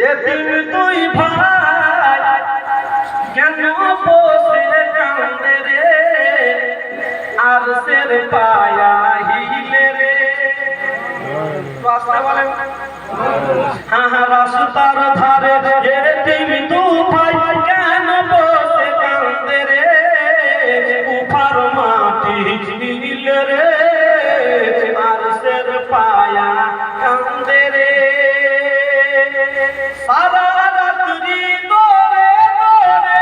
এতিম দুই ভাই কেন বসে কান্দে রে, আর সের পায়া হিলে রে। বলেন হ্যাঁ হ্যাঁ, রাস্তার ধারে এতিম দুই ভাই কেন বসে কান্দে রে, উফার মাটি হিলে রে, আর সের পায়া কান্দে রে। সারা রাত্রি দৌড়ে দৌড়ে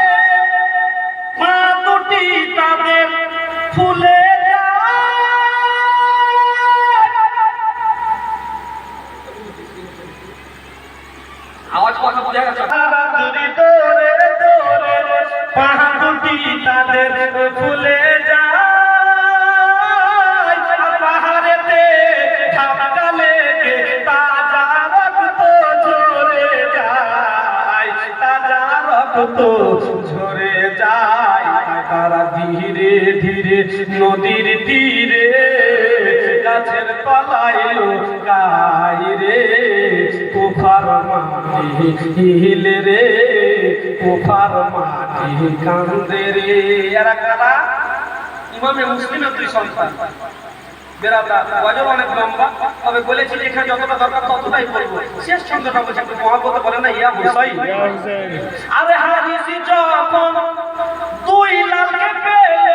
মা দুটি তাদের ফুলে আওয়াজ কথা বোঝা গেছে। সারা রাত্রি দৌড়ে দৌড়ে মা দুটি তাদের ফুলে যায়, আর পাহাড়েতে ধাক্কা লেগে তাজা রক্ত ঝরে যায়, তাজা রক্ত ঝরে যায়। তারা ধীরে ধীরে নদীর তীরে গাছের তলায় লুকায় রে, কুফার মাটি হিলে রে, কুফার মাটি কান্দে রে। এরা কারা? ইমামে মুসলিমের দুই সন্তান। অনেক লম্বা, তবে বলেছি এখানে যতটা দরকার ততটাই বলবো। শেষ ছন্দটা বলছে একটু মহব্বতে বলে না, ইয়া হুসাইন। আরে হাদিসি যখন দুই লালকে পেল,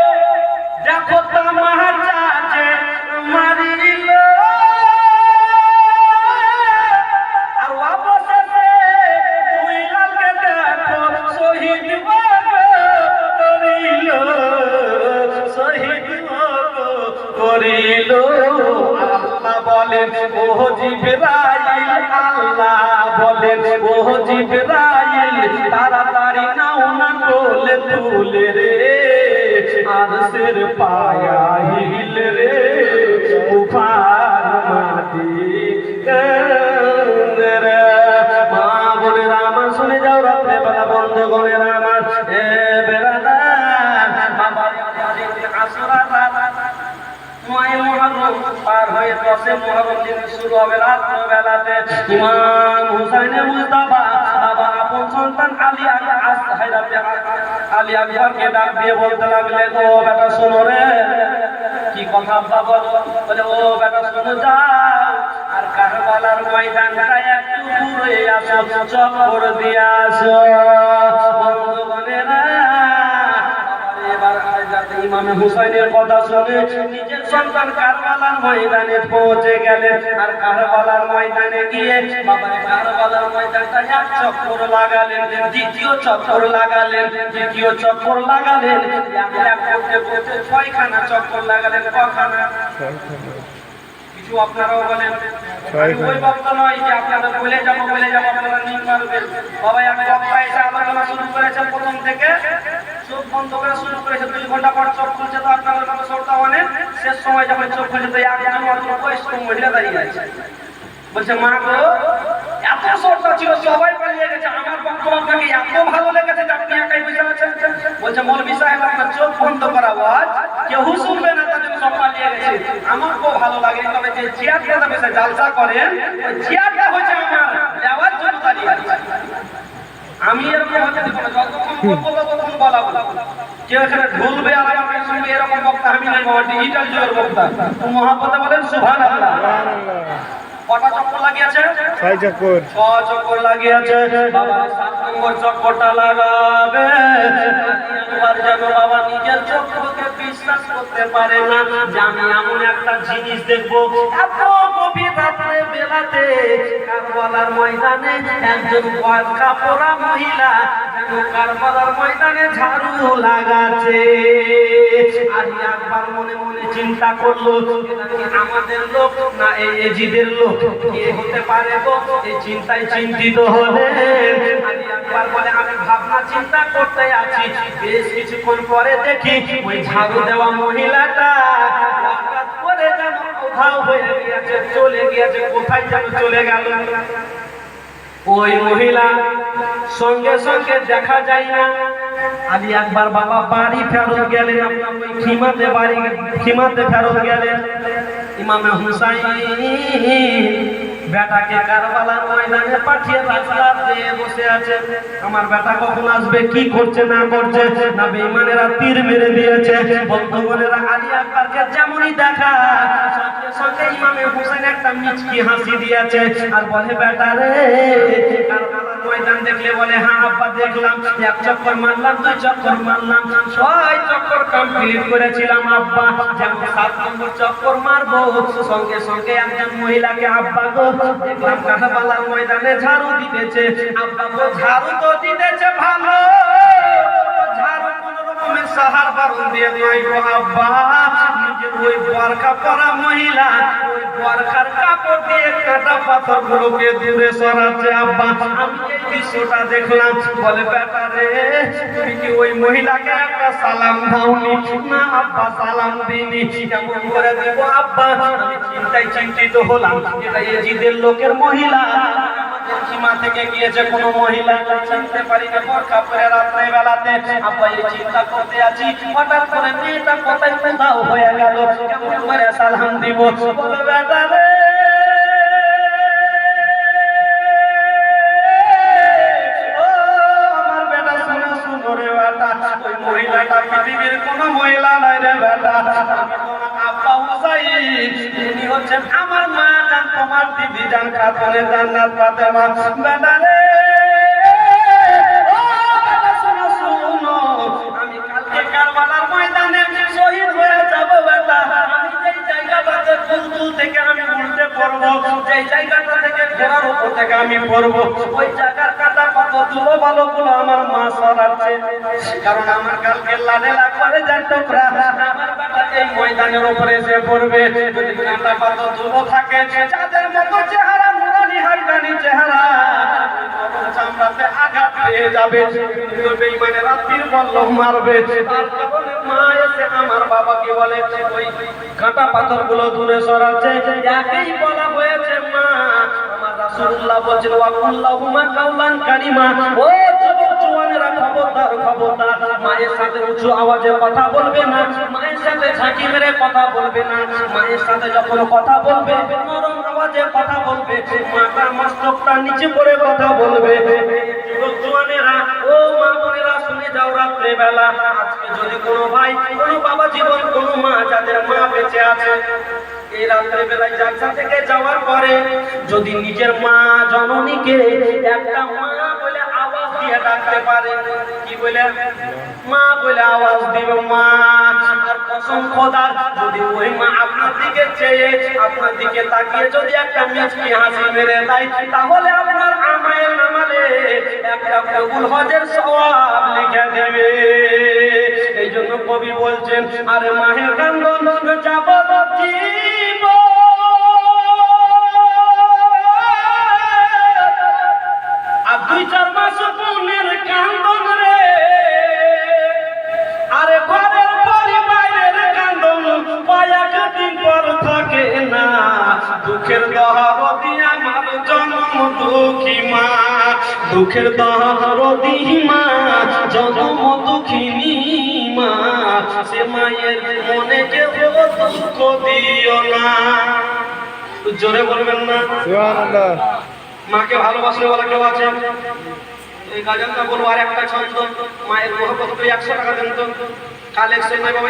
দেখো তামাশা যে মারিল, আর অবশেষে দুই লালকে দেখো শহীদ করিল, শহীদ করিল। আল্লাহ বলেন ও জিবরাইল, আল্লাহ বলেন ও জিবরাইল, তাড়াতাড়ি নাও না কোলে তুলে রে, আর সের পায়া হিল রে, উফার মাটি কান্দে রে। মা বোনেরা আমার শুনে যাও, রাত্রে বেলা বন্ধ করে আমার এ বেড়াদার বাবা আসরা পার হয়ে 10 মুহররম দিন শুরু হবে রাত্রবেলাতে। ইমাম হুসাইনে মুজতাবা বাবা আপন সন্তান আলী আকবরকে ডাক দিয়ে বলতে লাগলে, ও বেটা শোনো রে। কি কথা আব্বা বলো? বলে ও বেটা শোনো, যাও আর কারবালার ময়দানটা একটু ঘুরে আসো, চক্কর দিয়ে আসো। বন্ধুগণেরা, ইমাম হুসাইনের কথা শুনে নিজের সন্তান কারবালার ময়দানে পৌঁছে গেলেন। আর কারবালার ময়দানে গিয়ে বাবা কারবালার ময়দানটা এক চক্কর লাগালেন, দ্বিতীয় চক্কর লাগালেন, তৃতীয় চক্কর লাগালেন, এক করতে করতে 6খানা চক্কর লাগালেন। কখানা? কিছু আপনারাও বলেন। ওই বক্তা নয় যে আপনাদের বলে যাবো আপনারা নিন মারবেন। বাবা এক বক্তা এসে আলোচনা শুরু করেছে, প্রথম থেকে চোখ বন্ধ করে শুরু করেছে, 2 ঘন্টা পর চোখ খুলছে। তো আপনাদের মতো শ্রোতা অনেক, শেষ সময় যখন চোখ খুলছে তো একজন মাত্র বয়স্ক মহিলা দাঁড়িয়ে আছে। বলছে, মা গো, এত শ্রোতা ছিল, সবাই পালিয়ে গেছে, আমার বক্তব্য আপনাকে এত ভালো লেগেছে যে আপনি একাই বসে আছেন। বলছে, মৌলভী সাহেব আপনার চোখ বন্ধ করা আওয়াজ কেউ শুনবে না, তাদের সব পালিয়ে গেছে। আমার খুব ভালো লাগে, তবে যে চেয়ারটা বসে জালসা করেন, ওই চেয়ারটা হচ্ছে আমার দেওয়ার জন্য দাঁড়িয়ে আছে। আমি এরকম হতে দিব না, যতক্ষণ বলবো ততক্ষণ বলাবো। কেউ এখানে ঢুলবে আর আমার সঙ্গে এরকম বক্তা আমি নাই, বাবা ডিজিটাল যুগের বক্তা। মহাপতে বলেন সুবহানাল্লাহ। কটা চক্কর লাগিয়েছে? 6 চক্কর। 6 চক্কর লাগিয়েছে। বাবা 7 নম্বর চক্করটা লাগাবে, একবার যেন বাবা নিজের চক্ষুকে বিশ্বাস করতে পারে না যে আমি এমন একটা জিনিস দেখবো। এত গভীর রাত্রে বেলাতে কারবালার ময়দানে একজন বয়স্কা পরা মহিলা যেন কারবালার ময়দানে ঝাড়ু লাগাচ্ছে। আর একবার মনে মনে চিন্তা করলো, আমাদের লোক না এই এজিদের লোক, কে হতে পারে গো? এই চিন্তায় চিন্তিত হলে আলী আকবর বলে, আমি ভাবনা চিন্তা করতে আছি। বেশ কিছুক্ষণ পরে দেখি ওই ঝাড়ু দেওয়া মহিলাটা হঠাৎ করে যেন কোথাও হয়ে গিয়েছে, চলে গিয়েছে। কোথায় যেন চলে গেল। ওই মহিলা সঙ্গে সঙ্গে দেখা যায় না। আলী আকবর বাবা বাড়ি ফেরত গেলেন, ওই খিমাতে ফেরত গেলেন। ইমামে হুসাইন বেটাকে কারবালার ময়দানে পাঠিয়ে রাস্তা দিয়ে বসে আছে। আমার বেটা কখন আসবে, কি করছে না করছে, না বেঈমানেরা তীর মেরে দিয়েছে। বন্ধুগণেরা আলী আকবরকে যেমনই দেখা সঙ্গে সঙ্গে ইমামে হোসেন একটা মিচকি হাসি দিয়েছে আর বলে, বেটা রে কারবালার ময়দান দেখলে? বলে, হ্যাঁ আব্বা দেখলাম, এক চক্কর মারলাম, দুই চক্কর মারলাম, 6 চক্কর কমপ্লিট করেছিলাম আব্বা। যেমন 7 নম্বর চক্কর মারবো সঙ্গে সঙ্গে একজন মহিলাকে আব্বা গো দেখলাম কারবালার ময়দানে ঝাড়ু দিতেছে। আব্বা গো ঝাড়ু তো দিতেছে ভালো, ঝাড়ু কোন রকমের সাহার বারণ দিয়ে নয় গো আব্বা, নিজের ওই বোরকা পরা মহিলা ওই বোরকার কাপড় দিয়ে কাটা পাথরগুলোকে দূরে সরাচ্ছে আব্বা। আমি এই দৃশ্যটা দেখলাম। বলে, বেটা রে তুমি কি ওই মহিলাকে একটা সালাম দাওনি? না আব্বা সালাম দিইনি। কেমন করে দেব আব্বা? আমি চিন্তিত হলাম, এটা এজিদের লোকের মহিলা, সীমা থেকে গিয়েছে কোন মহিলা, চিনতে পারি না বোরকা পরে রাত্রে বেলাতে। আব্বা এই চিন্তা করতে আছি, হঠাৎ করে মেয়েটা কোথায় কোথাও হয়ে গেল, কেমন করে সালাম দিব? বলে, বেটা রে মহিলাটা পৃথিবীর কোন মহিলা নয় রে বেটা, আব্বা হুসাইন, উনি হচ্ছেন আমার মা জান, তোমার দিদি জান, খাতুনে জান্নাত ফাতেমা। বেটা রে আমি কালকে কারবালার ময়দানে শহীদ হয়ে যাব বেটা। আমি যেই জায়গাটাতে ফুলতুল থেকে আমি উল্টে পড়বো, যেই জায়গাটা থেকে ঘোড়ার উপর থেকে আমি পড়বো, ওই জায়গার কাটা পাথর ধুলো ভালোগুলো আমার মা সরাচ্ছে। কারণ আমার কালকে লালে লাগবে যার টুকরা আমার বেটা এই ময়দানের উপরে এসে পড়বে। যদি কাটা পাথর ধুলো থাকে, যাদের মতো চেহারা নুরানি হাক্কানি চেহারা, চামড়াতে আঘাত পেয়ে যাবে, বেঈমানের রাত্রির বল্ল মারবে। তার কারণে মা এসে আমার বাবাকে বলে ওই কাটা পাথরগুলো দূরে সরাচ্ছে। একই বলা হয়েছে মা, আমার রাসূলুল্লাহ বলেন ওয়াকুল্লাহুমা কাওলান কারিমা। ও যুবক জওয়ানেরা খবরদার খবরদার, মায়ের সাথে উঁচু আওয়াজে কথা বলবে না, মায়ের সাথে ঝাঁকি মেরে কথা বলবে না, মায়ের সাথে যখন কথা বলবে নরম আওয়াজে কথা বলবে, মাথা মস্তকটা নিচে করে কথা বলবে। যুবক জওয়ানেরা ও মা বোনেরা শুনে যাও, রাত্রে বেলা আজকে যদি কোনো ভাই কোনো বাবা জীবন কোনো মা যাদের মা বেঁচে আছে, এই রাত্রে বেলায় জালসা থেকে যাওয়ার পরে যদি নিজের মা জননীকে একটা মা বলে আওয়াজ দিয়ে ডাকতে পারে, কি বলে? মা বলে আওয়াজ দিবে মা। আর কসম খোদার, যদি ওই মা আপনার দিকে চেয়ে আপনার দিকে তাকিয়ে যদি একটা মিষ্টি হাসি মেরে দেয়, তাহলে আপনার আমায়ের নামালে একটা কবুল হজের সওয়াব লিখে দেবে। এই জন্য কবি বলছেন, আরে মাহের কান্দন যাব জীব আর 2-4 মাস পুনের কান্দন রে, আরে ঘরের পরিবারের কান্দন কয়েকদিন পর থাকে না। দুঃখের দহরদি আমার জন্ম দুঃখী মা, দুঃখের দহরদি মা জন্ম দুঃখিনী মা, সে মায়ের মনে কেউ দুঃখ দিও না। জোরে বলবেন না সুবহানাল্লাহ। মাকে ভালোবাসলে বলা কেউ আছে? এই গাজনটা বলবো আর একটা ছন্দ, মায়ের মহব্বত 100 টাকা দেন তো, কালেকশন নাই বাবা।